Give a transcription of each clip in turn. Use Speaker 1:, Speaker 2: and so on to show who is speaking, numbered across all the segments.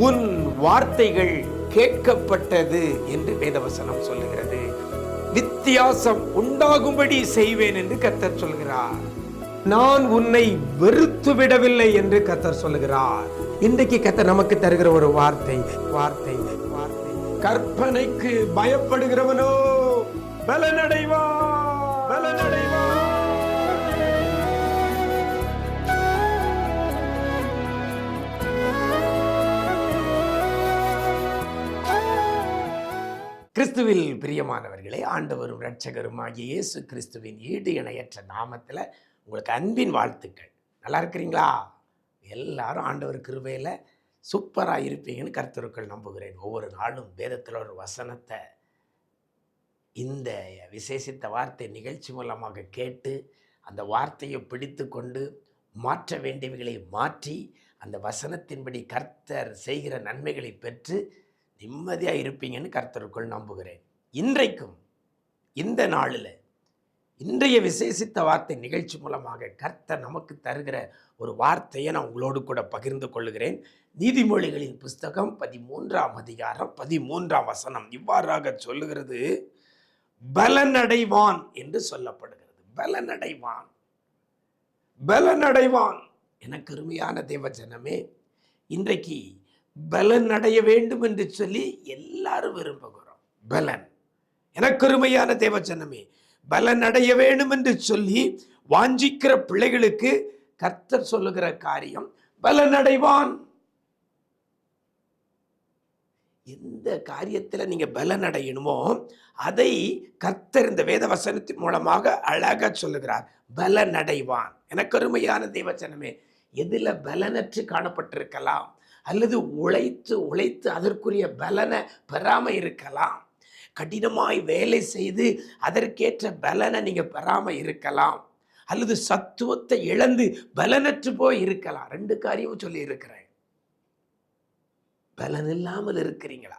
Speaker 1: உன் வார்த்தைகள் கேட்கப்பட்டது என்று வேதவசனம் சொல்லுகிறது. வித்தியாசம் உண்டாகும்படி செய்வேன் என்று கர்த்தர் சொல்கிறார். நான் உன்னை வெறுத்து விடவில்லை என்று கர்த்தர் சொல்லுகிறார். இன்றைக்கு கர்த்தர் நமக்கு தருகிற ஒரு வார்த்தை வார்த்தை வார்த்தை கற்பனைக்கு பயப்படுகிறவனோ பலனடைவான், பலனடைவான். கிறிஸ்துவில் பிரியமானவர்களே, ஆண்டவரும் இரட்சகரும் ஆகிய இயேசு கிறிஸ்துவின் ஈடு இணையற்ற நாமத்தில் உங்களுக்கு அன்பின் வாழ்த்துக்கள். நல்லா இருக்கிறீங்களா? எல்லாரும் ஆண்டவர் கிருபையில் சூப்பராக இருப்பீங்கன்னு கர்த்தருக்குள் நம்புகிறேன். ஒவ்வொரு நாளும் வேதத்தில் ஒரு வசனத்தை இந்த விசேஷித்த வார்த்தை நிகழ்ச்சி மூலமாக கேட்டு அந்த வார்த்தையை பிடித்து கொண்டு மாற்ற வேண்டியவைகளை மாற்றி அந்த வசனத்தின்படி கர்த்தர் செய்கிற நன்மைகளை பெற்று நிம்மதியாக இருப்பீங்கன்னு கர்த்தருக்குள் நம்புகிறேன். இன்றைக்கும் இந்த நாளில் இன்றைய விசேஷித்த வார்த்தை நிகழ்ச்சி மூலமாக கர்த்தர் நமக்கு தருகிற ஒரு வார்த்தையை நான் உங்களோடு கூட பகிர்ந்து கொள்கிறேன். நீதிமொழிகளின் புஸ்தகம் 13ஆம் அதிகாரம் 13ஆம் வசனம் இவ்வாறாக சொல்லுகிறது. பலனடைவான் என்று சொல்லப்படுகிறது. பலனடைவான், பலனடைவான். எனக்கு அருமையான தேவஜனமே, இன்றைக்கு பலன் அடைய வேண்டும் என்று சொல்லி எல்லாரும் விரும்புகிறோம். பலன், எனக்கு அருமையான தேவஜனமே, பலன் அடைய வேண்டும் என்று சொல்லி வாஞ்சிக்கிற பிள்ளைகளுக்கு கர்த்தர் சொல்லுகிற காரியம் பலன் அடைவான். எந்த காரியத்தில் நீங்க பலன் அடையணுமோ அதை கர்த்தர் இந்த வேத வசனத்தின் மூலமாக அழகா சொல்லுகிறார். பலன் அடைவான். எனக்கு அருமையான தேவஜனமே, எதுல பலனற்று காணப்பட்டிருக்கலாம், அல்லது உழைத்து உழைத்து அதற்குரிய பலனை பெறாம இருக்கலாம். கடினமாய் வேலை செய்து அதற்கேற்ற பலனை நீங்க பெறாம இருக்கலாம். அல்லது சத்துவத்தை இழந்து பலனற்று போய் இருக்கலாம். ரெண்டு காரியமும் சொல்லி இருக்கிறேன். பலன் இல்லாமல் இருக்கிறீங்களா?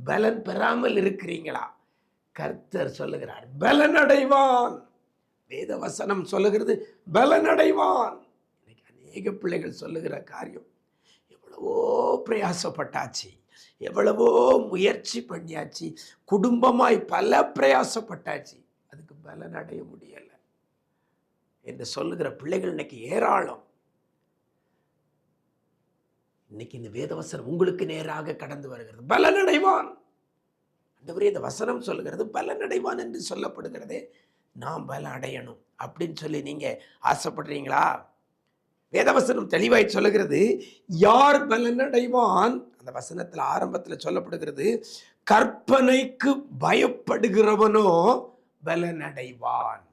Speaker 1: பலன் பெறாமல் இருக்கிறீங்களா? கர்த்தர் சொல்லுகிறார் பலன் அடைவான். வேத வசனம் சொல்லுகிறது பலன் அடைவான். இன்னைக்கு அநேக பிள்ளைகள் சொல்லுகிற காரியம், எவ்வளவோ பிரயாசப்பட்டாச்சு, எவ்வளவோ முயற்சி பண்ணியாச்சு, குடும்பமாய் பல பிரயாசப்பட்டாச்சு, அதுக்கு பலன் அடைய முடியல என்று சொல்லுகிற பிள்ளைகள் இன்னைக்கு ஏராளம். இன்னைக்கு இந்த வேதவசனம் உங்களுக்கு நேராக கடந்து வருகிறது. பலன் அடைவான். ஆண்டவரே, இந்த வசனம் சொல்லுகிறது பலன் அடைவான் என்று சொல்லப்படுகிறதே, நாம் பலன் அடையணும் அப்படின்னு சொல்லி நீங்க ஆசைப்படுறீங்களா? வேதவசனம் தெளிவாய் சொல்லுகிறது. யார் பலன் அடைவான்? அந்த வசனத்தில் ஆரம்பத்தில் சொல்லப்படுகிறது, கற்பனைக்கு பயப்படுகிறவனோ பலன் அடைவான்.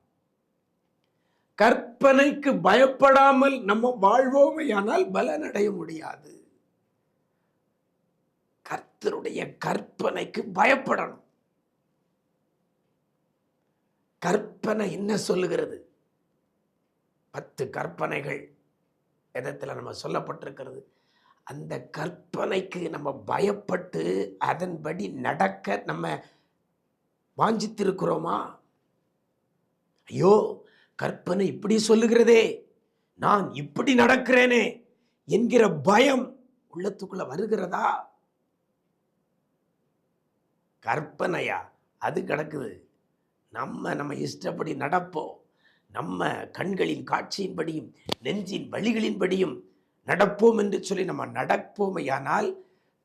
Speaker 1: கற்பனைக்கு பயப்படாமல் நம்ம வாழ்வோமையானால் பலன் அடைய முடியாது. கர்த்தருடைய கற்பனைக்கு பயப்படணும். கற்பனை என்ன சொல்லுகிறது? 10 கற்பனைகள் வேதத்தில் நம்ம சொல்லப்பட்டிருக்கிறது. அந்த கற்பனைக்கு நம்ம பயப்பட்டு அதன்படி நடக்க நம்ம வாஞ்சித்திருக்கிறோமா? ஐயோ, கற்பனை இப்படி சொல்லுகிறதே, நான் இப்படி நடக்கிறேனே என்கிற பயம் உள்ளத்துக்குள்ள வருகிறதா? கற்பனையா? அது கிடக்குது. நம்ம இஷ்டப்படி நடப்போம். நம்ம கண்களின் காட்சியின்படியும் நெஞ்சின் வழிகளின்படியும் நடப்போம் என்று சொல்லி நம்ம நடப்போமையானால்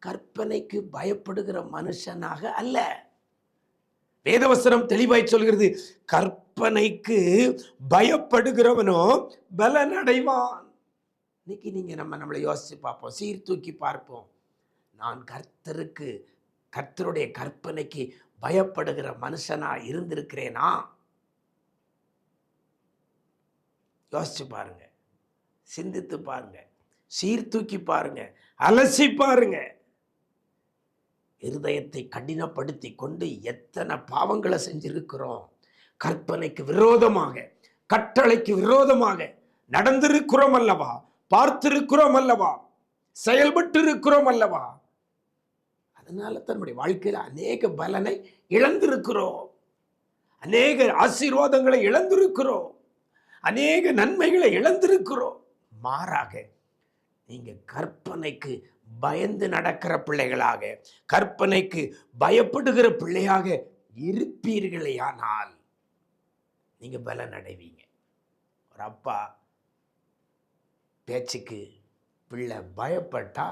Speaker 1: கற்பனைக்கு பயப்படுகிற மனுஷனாக அல்ல. வேதவசனம் தெளிவாய் சொல்கிறது, கற்பனைக்கு பயப்படுகிறவனோ பலன் அடைவான். இன்னைக்கு நீங்க நம்மளை யோசிச்சு பார்ப்போம், சீர்தூக்கி பார்ப்போம். நான் கர்த்தருடைய கற்பனைக்கு பயப்படுகிற மனுஷனா இருந்திருக்கிறேனா? யோசிச்சு பாருங்க, சிந்தித்து பாருங்க, சீர்தூக்கி பாருங்க, அலசி பாருங்க. இருதயத்தை கடினப்படுத்தி கொண்டு எத்தனை பாவங்களை செஞ்சிருக்கிறோம். கற்பனைக்கு விரோதமாக, கட்டளைக்கு விரோதமாக நடந்திருக்கிறோம் அல்லவா? பார்த்திருக்கிறோம் அல்லவா? செயல்பட்டு இருக்கிறோம் அல்லவா? அதனால தன்னுடைய வாழ்க்கையில் அநேக பலனை இழந்திருக்கிறோம், அநேக ஆசீர்வாதங்களை இழந்திருக்கிறோம், அநேக நன்மைகளை இழந்திருக்கிறோம். மாறாக நீங்க கற்பனைக்கு பயந்து நடக்கிற பிள்ளைகளாக, கற்பனைக்கு பயப்படுகிற பிள்ளையாக இருப்பீர்களேயானால் நீங்க பலன் அடைவீங்க. ஒரு அப்பா பேச்சுக்கு பிள்ளை பயப்பட்டா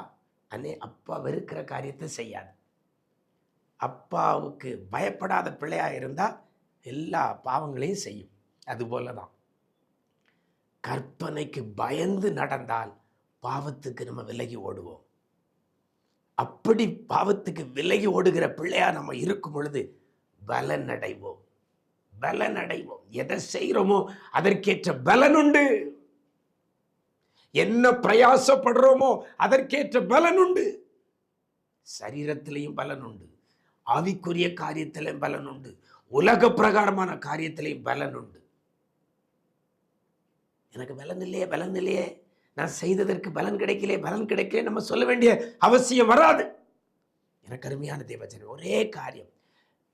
Speaker 1: அப்பா வெறுக்கிற காரியத்தை செய்யாது. அப்பாவுக்கு பயப்படாத பிள்ளையா இருந்தா எல்லா பாவங்களையும் செய்யும். அதுபோலதான் கற்பனைக்கு பயந்து நடந்தால் பாவத்துக்கு நம்ம விலகி ஓடுவோம். அப்படி பாவத்துக்கு விலகி ஓடுகிற பிள்ளையா நம்ம இருக்கும் பொழுது பலன் அடைவோம். பலன் அடைவோம். எதை செய்கிறோமோ அதற்கேற்ற பலன் உண்டு. என்ன பிரயாசப்படுறோமோ அதற்கேற்ற பலன் உண்டு. சரீரத்திலையும் பலன் உண்டு, ஆவிக்குரிய காரியத்திலையும் பலன் உண்டு, உலக பிரகாரமான காரியத்திலையும் பலன் உண்டு. எனக்கு பலன் இல்லையே, நான் செய்ததற்கு பலன் கிடைக்கல நம்ம சொல்ல வேண்டிய அவசியம் வராது. எனக்கு அருமையான தேவஜனமே, ஒரே காரியம்,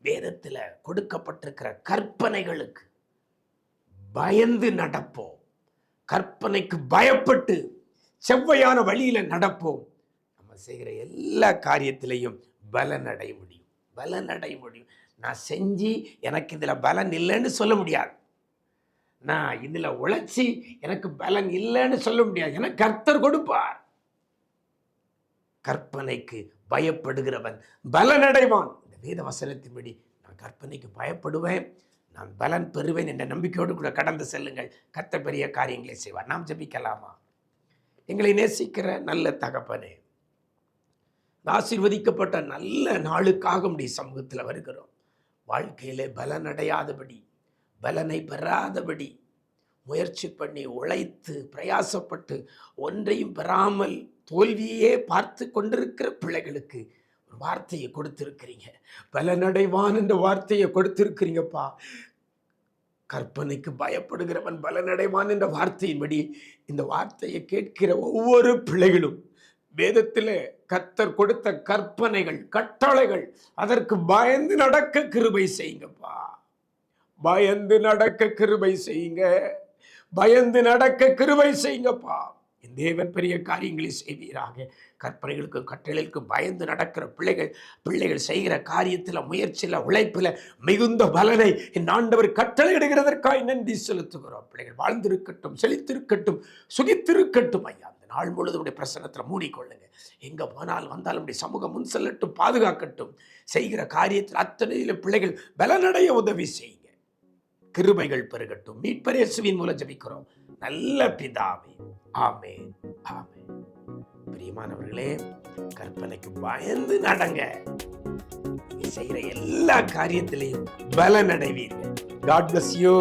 Speaker 1: வேதத்தில் கொடுக்கப்பட்டிருக்கிற கற்பனைகளுக்கு பயந்து நடப்போம். கற்பனைக்கு பயப்பட்டு செவ்வையான வழியில நடப்போம். நம்ம செய்கிற எல்லா காரியத்திலையும் பலன் அடைய முடியும். நான் செஞ்சு எனக்கு இதுல பலன் இல்லைன்னு சொல்ல முடியாது. நான் இதுல உழைச்சி எனக்கு பலன் இல்லைன்னு சொல்ல முடியாது. எனக்கு கர்த்தர் கொடுப்பார். கற்பனைக்கு பயப்படுகிறவன் பலன் அடைவான். இந்த வேத வசனத்தின்படி நான் கற்பனைக்கு பயப்படுவேன், நான் பலன் பெறுவேன் என்ற நம்பிக்கையோடு கூட கடந்து செல்லுங்கள். கர்த்தர் பெரிய காரியங்களை செய்வார். நாம் ஜெபிக்கலாமா? எங்களை நேசிக்கிற நல்ல தகப்பனே, ஆசீர்வதிக்கப்பட்ட நல்ல நாளுக்காக உம்முடைய சமூகத்தில் வருகிறோம். வாழ்க்கையிலே பலன் அடையாதபடி, பலனை பெறாதபடி முயற்சி பண்ணி உழைத்து பிரயாசப்பட்டு ஒன்றையும் பெறாமல் தோல்வியே பார்த்து கொண்டிருக்கிற பிள்ளைகளுக்கு ஒரு வார்த்தையை கொடுத்திருக்கிறீங்க. பலனடைவான் என்ற வார்த்தையை கொடுத்திருக்கிறீங்கப்பா. கற்பனைக்கு பயப்படுகிறவன் பலனடைவான் என்ற வார்த்தையின்படி இந்த வார்த்தையை கேட்கிற ஒவ்வொரு பிள்ளைகளும் வேதத்தில் கர்த்தர் கொடுத்த கற்பனைகள், கட்டளைகள், அதற்கு பயந்து நடக்க கிருபை செய்யுங்கப்பா. பயந்து நடக்க கிருபை செய்யுங்க. பயந்து நடக்க கிருபை செய்யுங்கப்பா. என் தேவன் பெரிய காரியங்களை செய்வீராக. கற்பனைகளுக்கும் கட்டளைகளுக்கும் பயந்து நடக்கிற பிள்ளைகள் செய்கிற காரியத்தில், முயற்சியில், உழைப்பில் மிகுந்த பலனை என் ஆண்டவர் கட்டளை இடுகிறதற்காக நன்றி செலுத்துகிறோம். பிள்ளைகள் வாழ்ந்திருக்கட்டும், செழித்திருக்கட்டும், சுகித்திருக்கட்டும் ஐயா. அந்த நாள் முழுவதும் பிரசன்னத்தில் மூடிக்கொள்ளுங்க. எங்கே போனாலும் வந்தாலும் சமூகம் முன் செல்லட்டும், பாதுகாக்கட்டும். செய்கிற காரியத்தில் அத்தனையிலும் பிள்ளைகள் பலனடைய உதவி செய்யுங்க. கிருபைகள் பெருகட்டும். மீட்பர் இயேசுவின் மூலம் ஜெபிக்கிறோம் நல்ல பிதாவே. ஆமென், ஆமென். பிரியமானவர்களே, கற்பனைக்கு பயந்து நடங்க. நீங்க செய்கிற எல்லா காரியத்திலையும் பலன் அடைவீர்கள். God bless you.